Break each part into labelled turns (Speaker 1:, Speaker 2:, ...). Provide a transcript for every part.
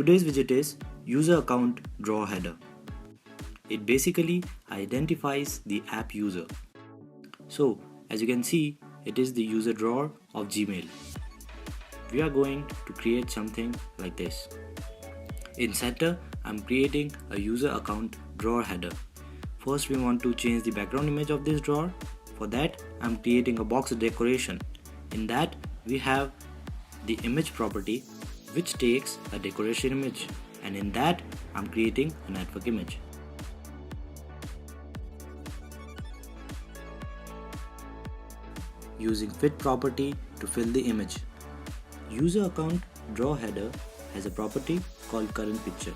Speaker 1: Today's widget is UserAccountsDrawerHeader. It basically identifies the app user. So as you can see, it is the user drawer of Gmail. We are going to create something like this. In center, I'm creating a user account drawer header. First we want to change the background image of this drawer. For that, I'm creating a box decoration. In that, we have the image property which takes a decoration image, and in that I'm creating a network image. Using fit property to fill the image. User account draw header has a property called current picture.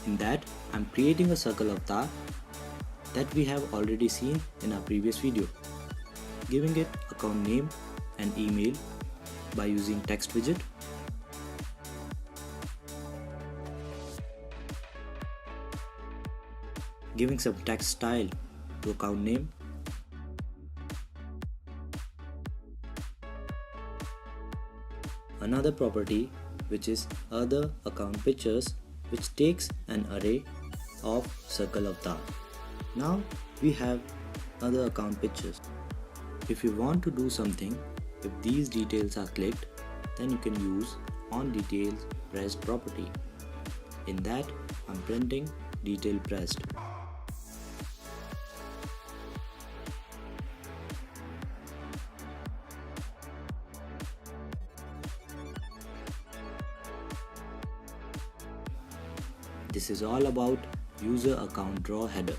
Speaker 1: In that, I'm creating a circle avatar that we have already seen in our previous video, giving it account name and email by using text widget, giving some text style to account name, another property which is other account pictures, which takes an array of circle avatar. Now we have other account pictures. If you want to do something, if these details are clicked, then you can use on details pressed property. In that, I'm printing detail pressed. This is all about user account draw header.